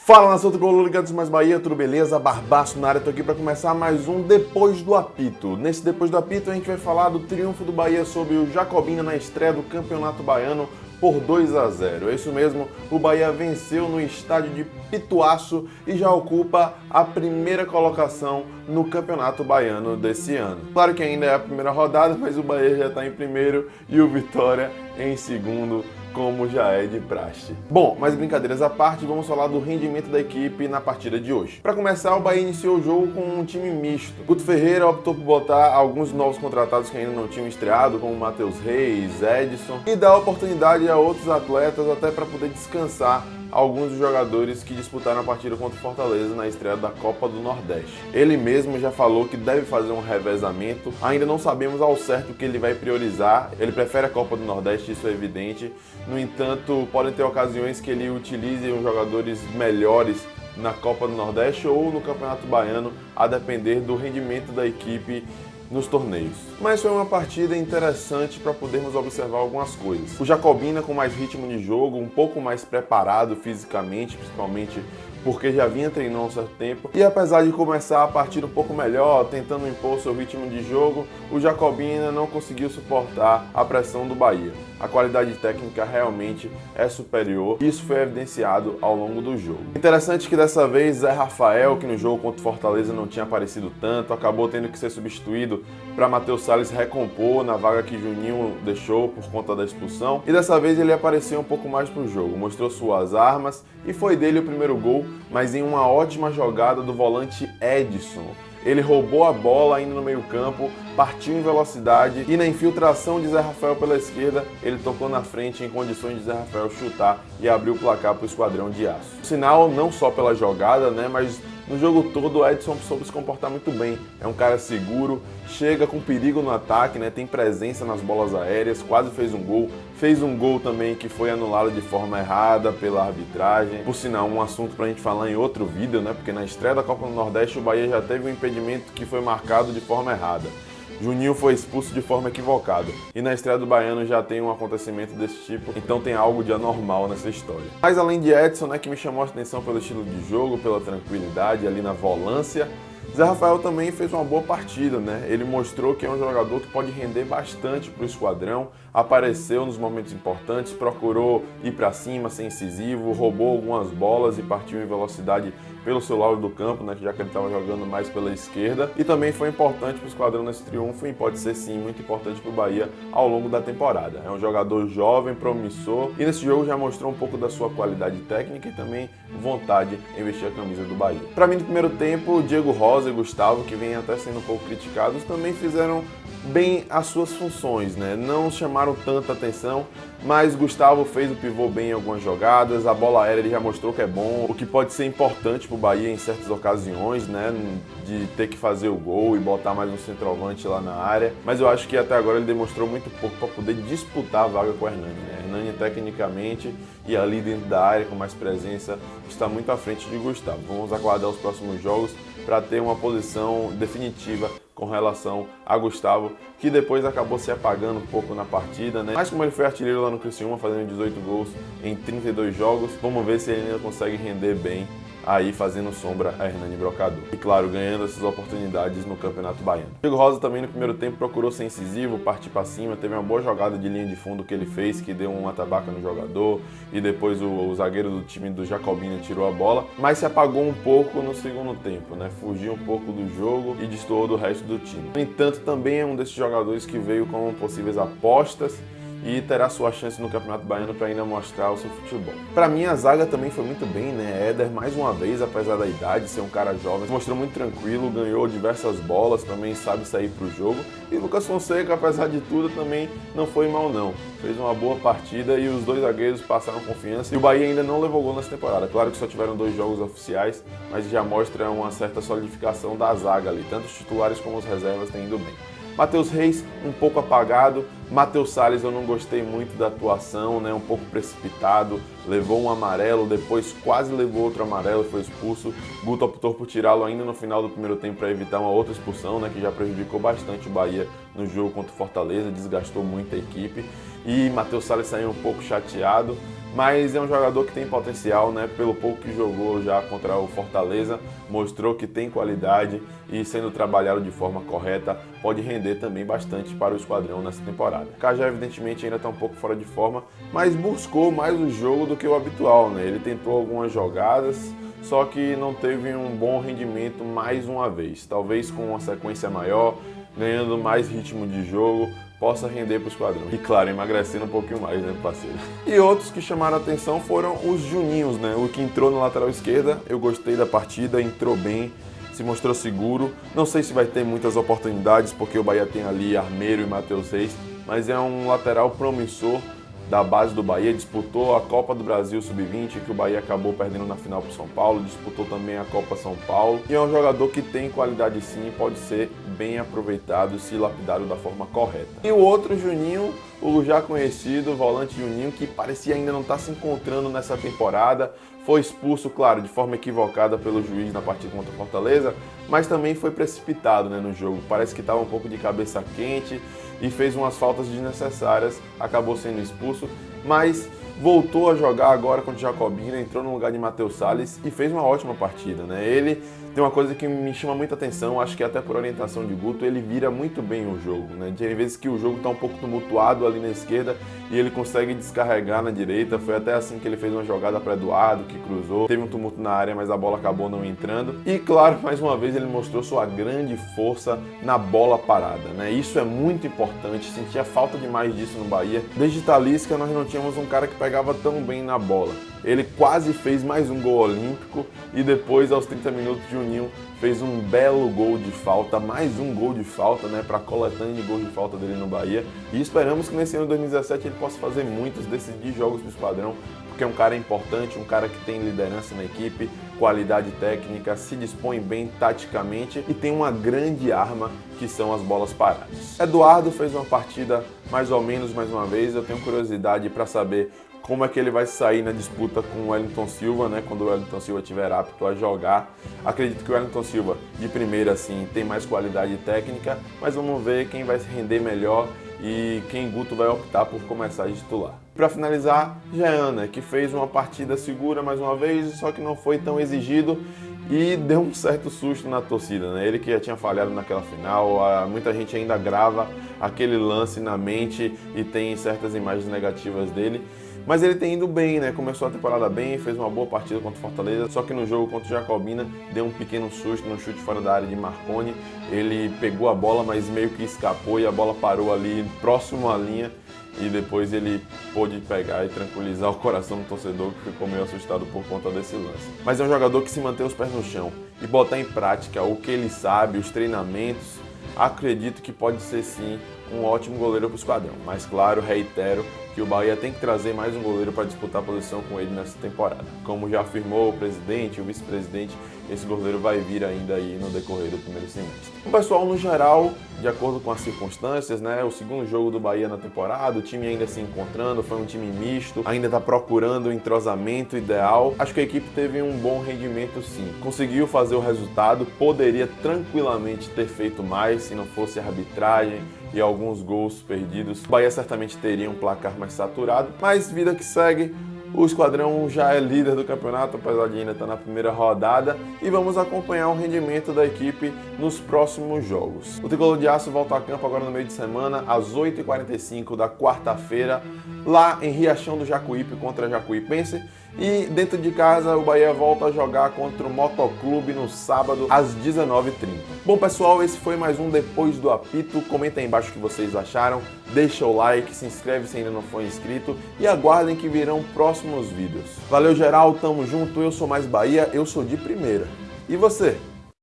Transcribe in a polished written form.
Fala, nação tricolor, ligados mais Bahia, tudo beleza? Barbaço na área, tô aqui para começar mais um Depois do Apito. Nesse Depois do Apito a gente vai falar do triunfo do Bahia sobre o Jacobina na estreia do Campeonato Baiano por 2-0. É isso mesmo, o Bahia venceu no estádio de Pituaço e já ocupa a primeira colocação no Campeonato Baiano desse ano. Claro que ainda é a primeira rodada, mas o Bahia já está em primeiro e o Vitória em segundo, como já é de praxe. Bom, mas brincadeiras à parte, vamos falar do rendimento da equipe na partida de hoje. Para começar, o Bahia iniciou o jogo com um time misto. Guto Ferreira optou por botar alguns novos contratados que ainda não tinham estreado, como Matheus Reis, Edson, e dar oportunidade a outros atletas até para poder descansar alguns dos jogadores que disputaram a partida contra o Fortaleza na estreia da Copa do Nordeste. Ele mesmo já falou que deve fazer um revezamento, ainda não sabemos ao certo o que ele vai priorizar, ele prefere a Copa do Nordeste, isso é evidente, no entanto, podem ter ocasiões que ele utilize os jogadores melhores na Copa do Nordeste ou no Campeonato Baiano, a depender do rendimento da equipe nos torneios. Mas foi uma partida interessante para podermos observar algumas coisas. O Jacobina com mais ritmo de jogo, um pouco mais preparado fisicamente, principalmente porque já vinha treinando há um certo tempo. E apesar de começar a partida um pouco melhor, tentando impor seu ritmo de jogo, o Jacobina não conseguiu suportar a pressão do Bahia. A qualidade técnica realmente é superior e isso foi evidenciado ao longo do jogo. Interessante que dessa vez Zé Rafael, que no jogo contra o Fortaleza não tinha aparecido tanto, acabou tendo que ser substituído para Matheus Salles recompor na vaga que Juninho deixou por conta da expulsão. E dessa vez ele apareceu um pouco mais pro jogo, mostrou suas armas e foi dele o primeiro gol, mas em uma ótima jogada do volante Edson. Ele roubou a bola ainda no meio-campo, partiu em velocidade e na infiltração de Zé Rafael pela esquerda, ele tocou na frente em condições de Zé Rafael chutar e abrir o placar para o Esquadrão de Aço. Sinal não só pela jogada, mas no jogo todo o Edson soube se comportar muito bem. É um cara seguro, chega com perigo no ataque, tem presença nas bolas aéreas, quase fez um gol. Fez um gol também que foi anulado de forma errada pela arbitragem. Por sinal, um assunto pra gente falar em outro vídeo, porque na estreia da Copa do Nordeste o Bahia já teve um impedimento que foi marcado de forma errada. Juninho foi expulso de forma equivocada. E na estreia do Baiano já tem um acontecimento desse tipo, então tem algo de anormal nessa história. Mas além de Edson, que me chamou a atenção pelo estilo de jogo, pela tranquilidade ali na volância, Zé Rafael também fez uma boa partida, Ele mostrou que é um jogador que pode render bastante para o esquadrão, apareceu nos momentos importantes, procurou ir para cima, ser incisivo, roubou algumas bolas e partiu em velocidade pelo seu lado do campo, já que ele estava jogando mais pela esquerda. E também foi importante para o esquadrão nesse triunfo e pode ser sim muito importante para o Bahia ao longo da temporada. É um jogador jovem, promissor e nesse jogo já mostrou um pouco da sua qualidade técnica e também vontade em vestir a camisa do Bahia. Para mim, no primeiro tempo, Diego Rosa e Gustavo, que vêm até sendo um pouco criticados, também fizeram bem as suas funções, Não chamaram tanta atenção, mas Gustavo fez o pivô bem em algumas jogadas, a bola aérea ele já mostrou que é bom, o que pode ser importante para o Bahia em certas ocasiões, de ter que fazer o gol e botar mais um centroavante lá na área, mas eu acho que até agora ele demonstrou muito pouco para poder disputar a vaga com o Hernani. Hernani tecnicamente e ali dentro da área com mais presença está muito à frente de Gustavo. Vamos aguardar os próximos jogos para ter uma posição definitiva com relação a Gustavo, que depois acabou se apagando um pouco na partida, Mas como ele foi artilheiro lá no Criciúma, fazendo 18 gols em 32 jogos, vamos ver se ele ainda consegue render bem aí fazendo sombra a Hernani Brocador. E claro, ganhando essas oportunidades no Campeonato Baiano. Diego Rosa também no primeiro tempo procurou ser incisivo, partir para cima, teve uma boa jogada de linha de fundo que ele fez, que deu uma tabaca no jogador, e depois o zagueiro do time do Jacobina tirou a bola, mas se apagou um pouco no segundo tempo, Fugiu um pouco do jogo e destoou do resto do time. No entanto, também é um desses jogadores que veio com possíveis apostas e terá sua chance no Campeonato Baiano para ainda mostrar o seu futebol. Para mim, a zaga também foi muito bem, Éder, mais uma vez, apesar da idade, ser um cara jovem, mostrou muito tranquilo, ganhou diversas bolas, também sabe sair para o jogo. E Lucas Fonseca, apesar de tudo, também não foi mal não. Fez uma boa partida e os dois zagueiros passaram confiança. E o Bahia ainda não levou gol nessa temporada. Claro que só tiveram 2 jogos oficiais, mas já mostra uma certa solidificação da zaga ali. Tanto os titulares como os reservas têm ido bem. Matheus Reis, um pouco apagado. Matheus Salles, eu não gostei muito da atuação, um pouco precipitado. Levou um amarelo, depois quase levou outro amarelo, foi expulso. Guto optou por tirá-lo ainda no final do primeiro tempo para evitar uma outra expulsão, que já prejudicou bastante o Bahia no jogo contra o Fortaleza, desgastou muito a equipe. E Matheus Salles saiu um pouco chateado, mas é um jogador que tem potencial, né? Pelo pouco que jogou já contra o Fortaleza, mostrou que tem qualidade e, sendo trabalhado de forma correta, pode render também bastante para o esquadrão nessa temporada. Cajá, evidentemente, ainda está um pouco fora de forma, mas buscou mais o jogo do que o habitual, né? Ele tentou algumas jogadas, só que não teve um bom rendimento mais uma vez. Talvez com uma sequência maior, ganhando mais ritmo de jogo, possa render para o esquadrão. E claro, emagrecendo um pouquinho mais, né, parceiro? E outros que chamaram a atenção foram os Juninhos, né? O que entrou na lateral esquerda, eu gostei da partida, entrou bem, se mostrou seguro. Não sei se vai ter muitas oportunidades, porque o Bahia tem ali Armeiro e Matheus Reis, mas é um lateral promissor da base do Bahia, disputou a Copa do Brasil Sub-20, que o Bahia acabou perdendo na final para o São Paulo, disputou também a Copa São Paulo, e é um jogador que tem qualidade sim, pode ser bem aproveitado se lapidado da forma correta. E o outro Juninho, o já conhecido volante Juninho, que parecia ainda não estar se encontrando nessa temporada, foi expulso, claro, de forma equivocada pelo juiz na partida contra o Fortaleza, mas também foi precipitado, né, no jogo. Parece que estava um pouco de cabeça quente e fez umas faltas desnecessárias, acabou sendo expulso, mas voltou a jogar agora contra o Jacobina, entrou no lugar de Matheus Salles e fez uma ótima partida, né? Ele tem uma coisa que me chama muita atenção, acho que até por orientação de Guto, ele vira muito bem o jogo, né? Tem vezes que o jogo está um pouco tumultuado ali na esquerda e ele consegue descarregar na direita, foi até assim que ele fez uma jogada para Eduardo, que cruzou, teve um tumulto na área, mas a bola acabou não entrando. E claro, mais uma vez ele mostrou sua grande força na bola parada, né? Isso é muito importante, sentia falta demais disso no Bahia. Desde Talisca nós não tínhamos um cara que pegava tão bem na bola. Ele quase fez mais um gol olímpico e depois, aos 30 minutos, Juninho fez um belo gol de falta, mais um gol de falta, né, para a coletânea de gols de falta dele no Bahia. E esperamos que nesse ano de 2017 ele possa fazer muitos, decidir jogos do esquadrão, porque é um cara importante, um cara que tem liderança na equipe, qualidade técnica, se dispõe bem taticamente e tem uma grande arma que são as bolas paradas. Eduardo fez uma partida mais ou menos mais uma vez, eu tenho curiosidade para saber como é que ele vai sair na disputa com o Wellington Silva, né, quando o Wellington Silva estiver apto a jogar. Acredito que o Wellington Silva, de primeira, sim, tem mais qualidade técnica, mas vamos ver quem vai se render melhor e quem Guto vai optar por começar a titular. Para finalizar, Jean, né, que fez uma partida segura mais uma vez, só que não foi tão exigido e deu um certo susto na torcida, né? Ele que já tinha falhado naquela final, muita gente ainda grava aquele lance na mente e tem certas imagens negativas dele. Mas ele tem ido bem, né? Começou a temporada bem, fez uma boa partida contra o Fortaleza, só que no jogo contra o Jacobina deu um pequeno susto no chute fora da área de Marconi. Ele pegou a bola, mas meio que escapou e a bola parou ali próximo à linha e depois ele pôde pegar e tranquilizar o coração do torcedor que ficou meio assustado por conta desse lance. Mas é um jogador que se mantém os pés no chão e botar em prática o que ele sabe, os treinamentos, acredito que pode ser sim um ótimo goleiro para o esquadrão. Mas claro, reitero que o Bahia tem que trazer mais um goleiro para disputar a posição com ele nessa temporada. Como já afirmou o presidente e o vice-presidente, esse goleiro vai vir ainda aí no decorrer do primeiro semestre. O pessoal, no geral, de acordo com as circunstâncias, né, o segundo jogo do Bahia na temporada, o time ainda se encontrando, foi um time misto, ainda está procurando o entrosamento ideal. Acho que a equipe teve um bom rendimento sim, conseguiu fazer o resultado, poderia tranquilamente ter feito mais se não fosse a arbitragem e alguns gols perdidos. O Bahia certamente teria um placar mais saturado, mas vida que segue. O esquadrão já é líder do campeonato, apesar de ainda estar na primeira rodada, e vamos acompanhar o rendimento da equipe nos próximos jogos. O Tricolor de Aço volta a campo agora no meio de semana, às 8h45 da quarta-feira, lá em Riachão do Jacuípe contra a Jacuipense. E dentro de casa o Bahia volta a jogar contra o Motoclube no sábado às 19h30. Bom pessoal, esse foi mais um Depois do Apito. Comenta aí embaixo o que vocês acharam, deixa o like, se inscreve se ainda não for inscrito e aguardem que virão próximos vídeos. Valeu geral, tamo junto, eu sou mais Bahia, eu sou de primeira. E você?